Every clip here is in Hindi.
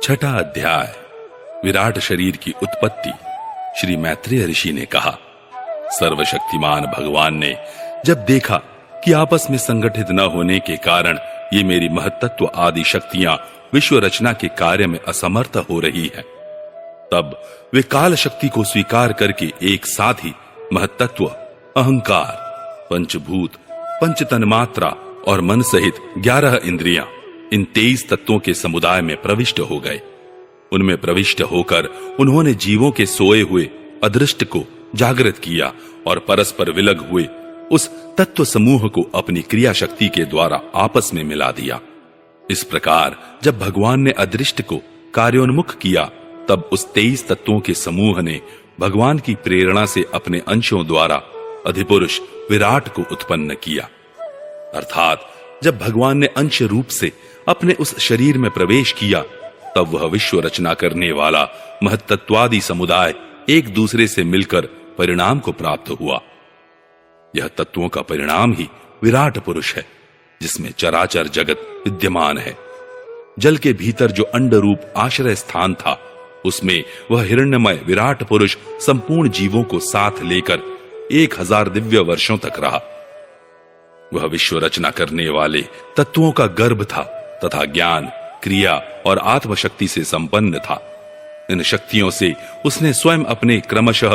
छठा अध्याय विराट शरीर की उत्पत्ति। श्री मैत्रेय ऋषि ने कहा, सर्वशक्तिमान भगवान ने जब देखा कि आपस में संगठित न होने के कारण ये मेरी महत्त्व आदि शक्तियां विश्व रचना के कार्य में असमर्थ हो रही है, तब वे काल शक्ति को स्वीकार करके एक साथ ही महत्त्व, अहंकार, पंचभूत, पंच तन्मात्रा और मन सहित 11 इंद्रियां इन 23 तत्वों के समुदाय में प्रविष्ट हो गए। उनमें प्रविष्ट होकर उन्होंने जीवों के सोए हुए अदृष्ट को जागृत किया और परस्पर विलग हुए उस तत्व समूह को अपनी क्रिया शक्ति के द्वारा आपस में मिला दिया। इस प्रकार जब भगवान ने अदृष्ट को कार्योन्मुख किया, तब उस 23 तत्वों के समूह ने भगवान की प्रेरणा से अपने अंशों द्वारा अधिपुरुष विराट को उत्पन्न किया। अर्थात जब भगवान ने अंश रूप से अपने उस शरीर में प्रवेश किया, तब वह विश्व रचना करने वाला महत्त्वादि समुदाय एक दूसरे से मिलकर परिणाम को प्राप्त हुआ। यह तत्वों का परिणाम ही विराट पुरुष है, जिसमें चराचर जगत विद्यमान है। जल के भीतर जो अंड रूप आश्रय स्थान था, उसमें वह हिरण्यमय विराट पुरुष संपूर्ण जीवों को साथ लेकर 1000 दिव्य वर्षों तक रहा। वह विश्व रचना करने वाले तत्वों का गर्भ था तथा ज्ञान, क्रिया और आत्मशक्ति से संपन्न था। इन शक्तियों से उसने स्वयं अपने क्रमशः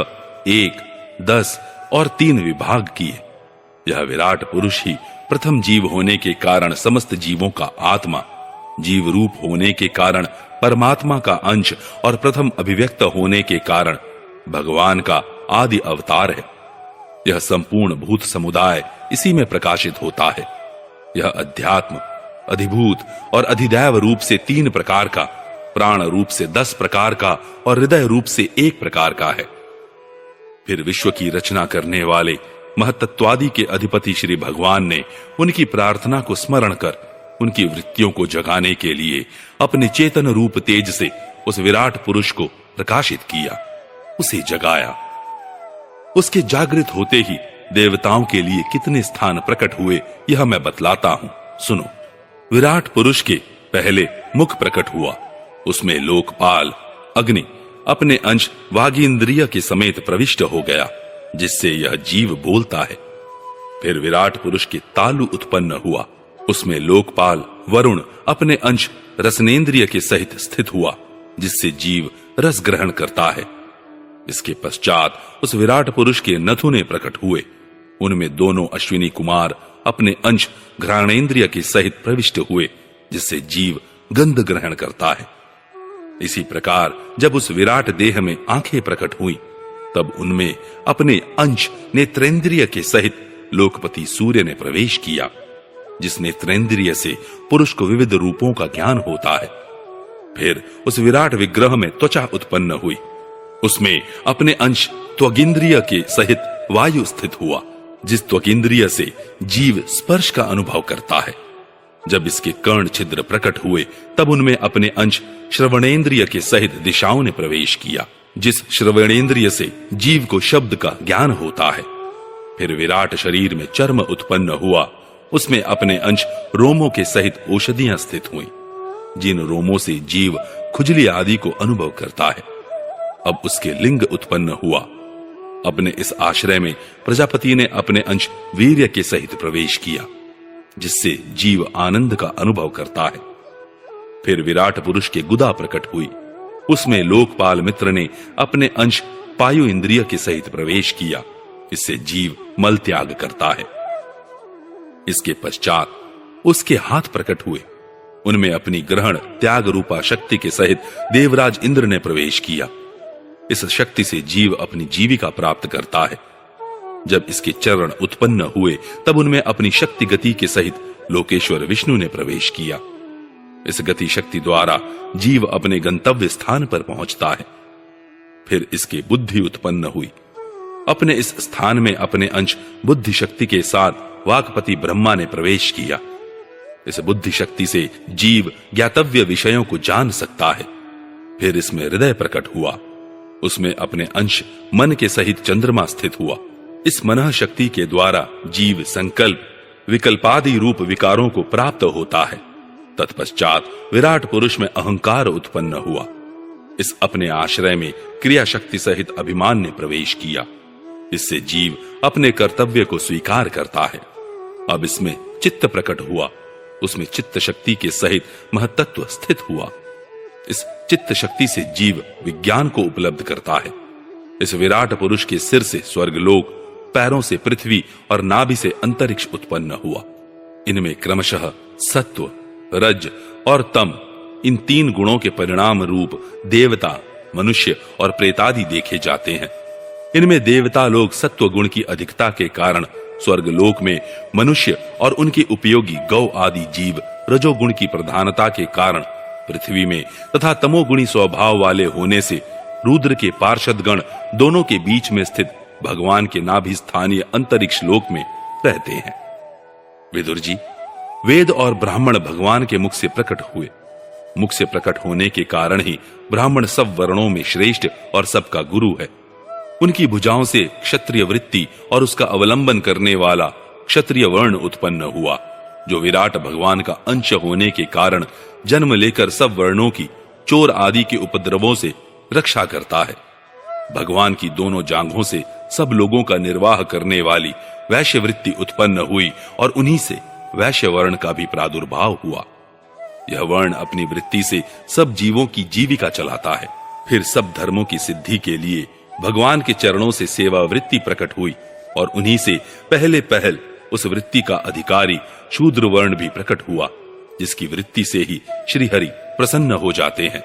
1, 10 और 3 विभाग किए। यह विराट पुरुष ही प्रथम जीव होने के कारण समस्त जीवों का आत्मा, जीव रूप होने के कारण परमात्मा का अंश और प्रथम अभिव्यक्त होने के कारण भगवान का आदि अवतार है। यह संपूर्ण भूत समुदाय इसी में प्रकाशित होता है। यह अध्यात्म, अधिभूत और अधिदैव रूप से 3 प्रकार का, प्राण रूप से 10 प्रकार का और हृदय रूप से 1 प्रकार का है। फिर विश्व की रचना करने वाले महत्त्वादि के अधिपति श्री भगवान ने उनकी प्रार्थना को स्मरण कर उनकी वृत्तियों को जगाने के लिए अपने चेतन रूप तेज से उस विराट पुरुष को प्रकाशित किया, उसे जगाया। उसके जागृत होते ही देवताओं के लिए कितने स्थान प्रकट हुए, यह मैं बतलाता हूं, सुनो। विराट पुरुष के पहले मुख प्रकट हुआ। उसमें लोकपाल अग्नि अपने अंश वागींद्रिय के समेत प्रविष्ट हो गया, जिससे यह जीव बोलता है। फिर विराट पुरुष के तालु उत्पन्न हुआ। उसमें लोकपाल वरुण अपने अंश रसनेन्द्रिय के सहित स्थित हुआ, जिससे जीव रस ग्रहण करता है। इसके पश्चात उस विराट पुरुष के नथुने प्रकट हुए। उनमें दोनों अश्विनी कुमार अपने अंश घ्राणेन्द्रिय के सहित प्रविष्ट हुए, जिससे जीव गंध ग्रहण करता है। इसी प्रकार जब उस विराट देह में आंखें प्रकट हुई, तब उनमें अपने अंश नेत्रेंद्रिय के सहित लोकपति सूर्य ने प्रवेश किया, जिस नेत्रेंद्रिय से पुरुष को विविध रूपों का ज्ञान होता है। फिर उस विराट विग्रह में त्वचा उत्पन्न हुई। उसमें अपने अंश त्वगिंद्रिय के सहित वायु स्थित हुआ, जिस त्वगिंद्रिय से जीव स्पर्श का अनुभव करता है। जब इसके कर्ण छिद्र प्रकट हुए, तब उनमें अपने अंश श्रवणेन्द्रिय के सहित दिशाओं ने प्रवेश किया, जिस श्रवणेन्द्रिय से जीव को शब्द का ज्ञान होता है। फिर विराट शरीर में चर्म उत्पन्न हुआ। उसमें अपने अंश रोमों के सहित औषधियां स्थित हुई, जिन रोमों से जीव खुजली आदि को अनुभव करता है। अब उसके लिंग उत्पन्न हुआ। अपने इस आश्रय में प्रजापति ने अपने अंश वीर्य के सहित प्रवेश किया, जिससे जीव आनंद का अनुभव करता है। फिर विराट पुरुष के गुदा प्रकट हुई। उसमें लोकपाल मित्र ने अपने अंश पायु इंद्रिय के सहित प्रवेश किया, इससे जीव मल त्याग करता है। इसके पश्चात उसके हाथ प्रकट हुए। उनमें अपनी ग्रहण त्याग रूपा शक्ति के सहित देवराज इंद्र ने प्रवेश किया। इस शक्ति से जीव अपनी जीविका प्राप्त करता है। जब इसके चरण उत्पन्न हुए, तब उनमें अपनी शक्ति गति के सहित लोकेश्वर विष्णु ने प्रवेश किया। इस गति शक्ति द्वारा जीव अपने गंतव्य स्थान पर पहुंचता है। फिर इसके बुद्धि उत्पन्न हुई। अपने इस स्थान में अपने अंश बुद्धि शक्ति के साथ वाक्पति ब्रह्मा ने प्रवेश किया। इस बुद्धि शक्ति से जीव ज्ञातव्य विषयों को जान सकता है। फिर इसमें हृदय प्रकट हुआ। उसमें अपने अंश मन के सहित चंद्रमा स्थित हुआ। इस मनः शक्ति के द्वारा जीव संकल्प, विकल्पादि रूप विकारों को प्राप्त होता है। तत्पश्चात विराट पुरुष में अहंकार उत्पन्न हुआ। इस अपने आश्रय में क्रिया शक्ति सहित अभिमान ने प्रवेश किया। इससे जीव अपने कर्तव्य को स्वीकार करता है। अब इसमें चित्त प्रकट हुआ, उसमें चित्त शक्ति के सहित महत्त्व स्थित हुआ। इस चित्त शक्ति से जीव विज्ञान को उपलब्ध करता है। इस विराट पुरुष के सिर से स्वर्गलोक, पैरों से पृथ्वी और नाभि से अंतरिक्ष उत्पन्न हुआ। इनमें क्रमशः सत्व, रज और तम, इन 3 गुणों के परिणाम रूप देवता, मनुष्य और प्रेतादि देखे जाते हैं। इनमें देवता लोग सत्व गुण की अधिकता के कारण स्वर्गलोक में, मनुष्य और उनके उपयोगी गौ आदि जीव रजोगुण की प्रधानता के कारण पृथ्वी में तथा तमोगुणी स्वभाव वाले होने से रुद्र के पार्षद गण दोनों के बीच में स्थित भगवान के नाभि स्थानीय अंतरिक्ष लोक में रहते हैं। विदुर जी, वेद और ब्राह्मण भगवान के मुख से प्रकट हुए। मुख से प्रकट होने के कारण ही ब्राह्मण सब वर्णों में श्रेष्ठ और सबका गुरु है। उनकी भुजाओं से क्षत्रिय वृत्ति और उसका अवलंबन करने वाला क्षत्रिय वर्ण उत्पन्न हुआ, जो विराट भगवान का अंश होने के कारण जन्म लेकर सब वर्णों की, चोर आदि के उपद्रवों से रक्षा करता है। भगवान की दोनों जांघों से सब लोगों का निर्वाह करने वाली वैश्य वृत्ति उत्पन्न हुई और उन्हीं से वैश्य वर्ण का भी प्रादुर्भाव हुआ। यह वर्ण अपनी वृत्ति से सब जीवों की जीविका चलाता है। फिर सब धर्मों की सिद्धि के लिए भगवान के चरणों से सेवा वृत्ति प्रकट हुई और उन्हीं से पहले पहल उस वृत्ति का अधिकारी शूद्र वर्ण भी प्रकट हुआ, जिसकी वृत्ति से ही श्री हरि प्रसन्न हो जाते हैं।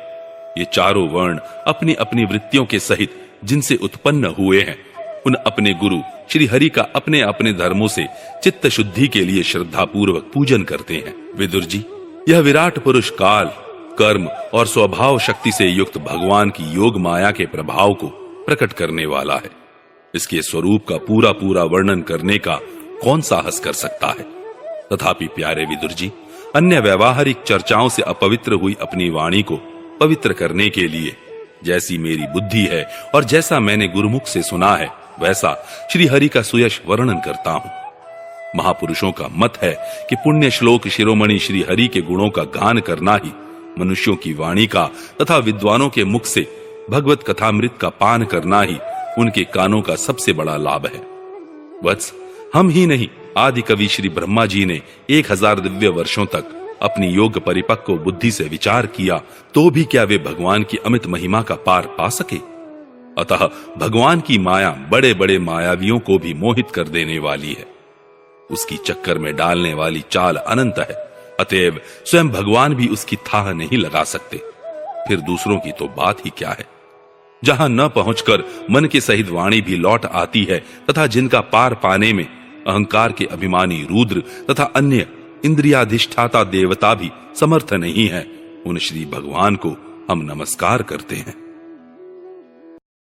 ये चारों वर्ण अपनी अपनी वृत्तियों के सहित जिनसे उत्पन्न हुए हैं, उन अपने गुरु श्री हरि का अपने अपने धर्मों से चित्त शुद्धि के लिए श्रद्धा पूर्वक पूजन करते हैं। विदुर जी, यह विराट पुरुष काल, कर्म और स्वभाव शक्ति से युक्त भगवान की योग माया के प्रभाव को प्रकट करने वाला है। इसके स्वरूप का पूरा पूरा वर्णन करने का कौन साहस कर सकता है। तथापि प्यारे विदुर जी, अन्य व्यवहारिक चर्चाओं से अपवित्र हुई अपनी वाणी को पवित्र करने के लिए जैसी मेरी बुद्धि है और जैसा मैंने गुरुमुख से सुना है, वैसा श्री हरि का सुयश वर्णन करता हूं। महापुरुषों का मत है कि पुण्य श्लोक शिरोमणि श्री हरि के गुणों का गान करना ही मनुष्यों की वाणी का तथा विद्वानों के मुख से भगवत कथामृत का पान करना ही उनके कानों का सबसे बड़ा लाभ है। वत्स, हम ही नहीं, आदि कवि श्री ब्रह्मा जी ने 1000 दिव्य वर्षों तक अपनी योग परिपक्व बुद्धि से विचार किया, तो भी क्या वे भगवान की अमित महिमा का पार पा सके। अतः भगवान की माया बड़े बड़े मायावियों को भी मोहित कर देने वाली है। उसकी चक्कर में डालने वाली चाल अनंत है। अतएव स्वयं भगवान भी उसकी थाह नहीं लगा सकते, फिर दूसरों की तो बात ही क्या है। जहां न पहुंचकर मन के सहित वाणी भी लौट आती है तथा जिनका पार पाने में अहंकार के अभिमानी रुद्र तथा अन्य इंद्रियाधिष्ठाता देवता भी समर्थ नहीं है, उन श्री भगवान को हम नमस्कार करते हैं।